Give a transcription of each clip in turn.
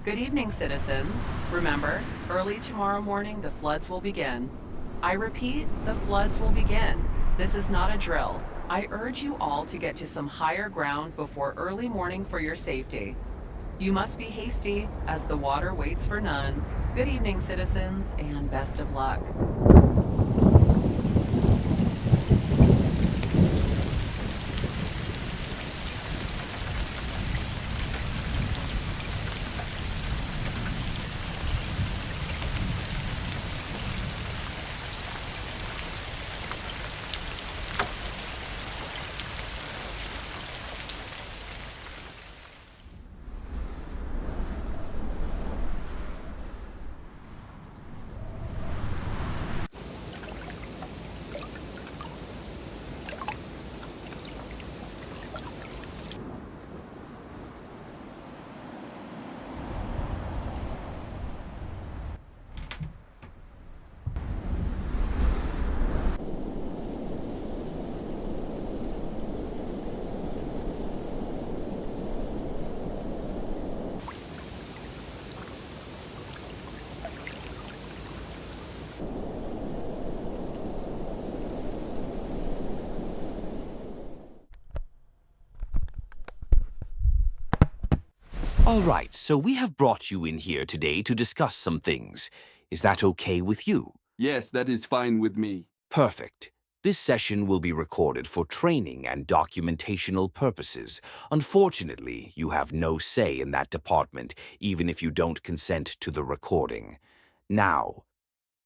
Good evening, citizens. Remember, early tomorrow morning the floods will begin. I repeat, the floods will begin. This is not a drill. I urge you all to get to some higher ground before early morning for your safety. You must be hasty, as the water waits for none. Good evening, citizens, and best of luck. All right, so we have brought you in here today to discuss some things. Is that okay with you? Yes, that is fine with me. Perfect. This session will be recorded for training and documentational purposes. Unfortunately, you have no say in that department, even if you don't consent to the recording. Now,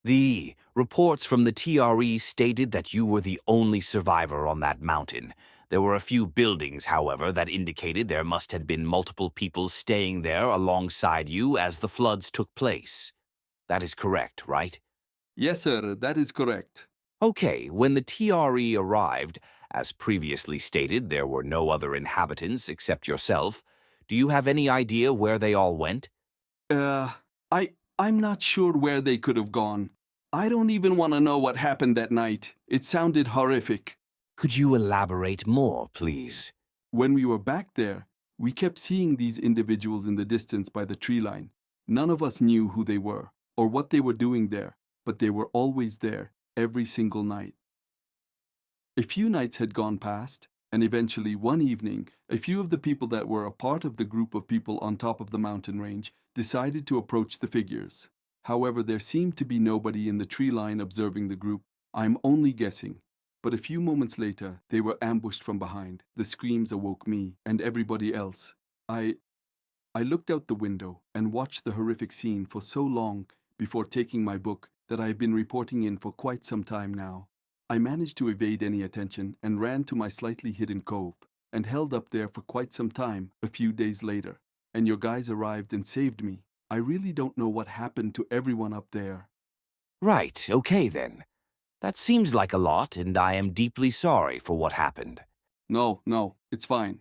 the reports from the TRE stated that you were the only survivor on that mountain. There were a few buildings, however, that indicated there must have been multiple people staying there alongside you as the floods took place. That is correct, right? Yes, sir, that is correct. Okay, when the TRE arrived, as previously stated, there were no other inhabitants except yourself. Do you have any idea where they all went? Uh, I'm not sure where they could have gone. I don't even want to know what happened that night. It sounded horrific. Could you elaborate more, please? When we were back there, we kept seeing these individuals in the distance by the tree line. None of us knew who they were or what they were doing there, but they were always there, every single night. A few nights had gone past, and eventually one evening, a few of the people that were a part of the group of people on top of the mountain range decided to approach the figures. However, there seemed to be nobody in the tree line observing the group. I'm only guessing. But a few moments later, they were ambushed from behind. The screams awoke me and everybody else. I looked out the window and watched the horrific scene for so long before taking my book that I have been reporting in for quite some time now. I managed to evade any attention and ran to my slightly hidden cove and held up there for quite some time a few days later. And your guys arrived and saved me. I really don't know what happened to everyone up there. Right, okay then. That seems like a lot, and I am deeply sorry for what happened. No, it's fine.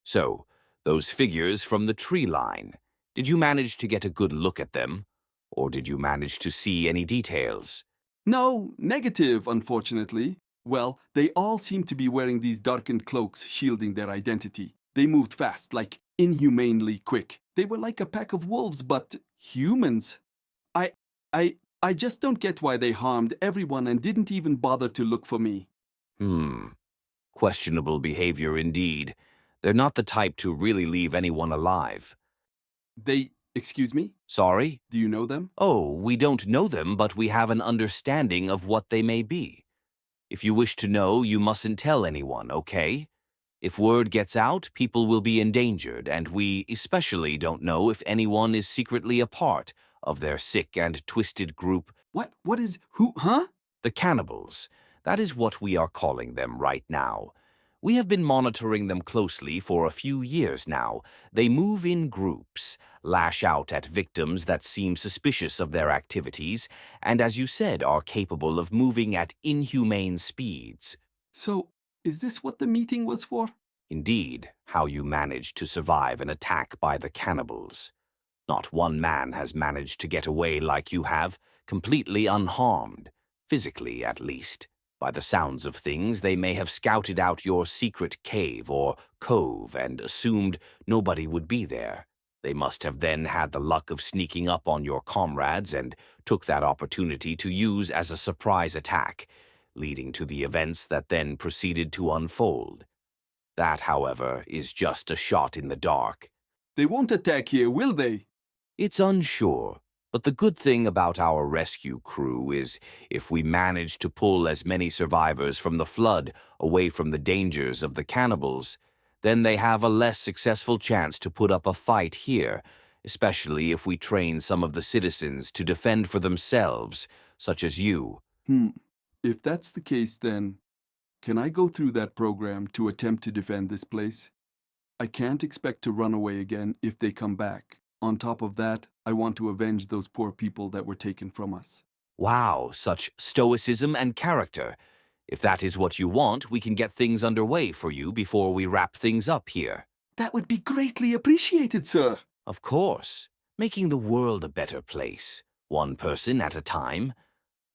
So, those figures from the tree line, did you manage to get a good look at them? Or did you manage to see any details? No, negative, unfortunately. Well, they all seem to be wearing these darkened cloaks shielding their identity. They moved fast, like inhumanely quick. They were like a pack of wolves, but humans. I, I just don't get why they harmed everyone and didn't even bother to look for me. Questionable behavior indeed. They're not the type to really leave anyone alive. Excuse me? Sorry? Do you know them? Oh, we don't know them, but we have an understanding of what they may be. If you wish to know, you mustn't tell anyone, okay? If word gets out, people will be endangered, and we especially don't know if anyone is secretly a part of their sick and twisted group, Huh? the cannibals. That is what we are calling them right now. We have been monitoring them closely for a few years now. They move in groups, lash out at victims that seem suspicious of their activities, and as you said, are capable of moving at inhumane speeds. So, is this what the meeting was for? Indeed, how you managed to survive an attack by the cannibals. Not one man has managed to get away like you have, completely unharmed, physically at least. By the sounds of things, they may have scouted out your secret cave or cove and assumed nobody would be there. They must have then had the luck of sneaking up on your comrades and took that opportunity to use as a surprise attack, leading to the events that then proceeded to unfold. That, however, is just a shot in the dark. They won't attack here, will they? It's unsure, but the good thing about our rescue crew is if we manage to pull as many survivors from the flood away from the dangers of the cannibals, then they have a less successful chance to put up a fight here, especially if we train some of the citizens to defend for themselves, such as you. If that's the case, then can I go through that program to attempt to defend this place? I can't expect to run away again if they come back. On top of that, I want to avenge those poor people that were taken from us. Wow, such stoicism and character. If that is what you want, we can get things underway for you before we wrap things up here. That would be greatly appreciated, sir. Of course, making the world a better place, one person at a time.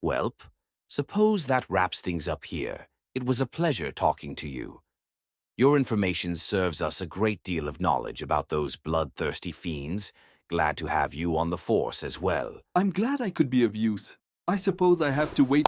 Welp, suppose that wraps things up here. It was a pleasure talking to you. Your information serves us a great deal of knowledge about those bloodthirsty fiends. Glad to have you on the force as well. I'm glad I could be of use. I suppose I have to wait.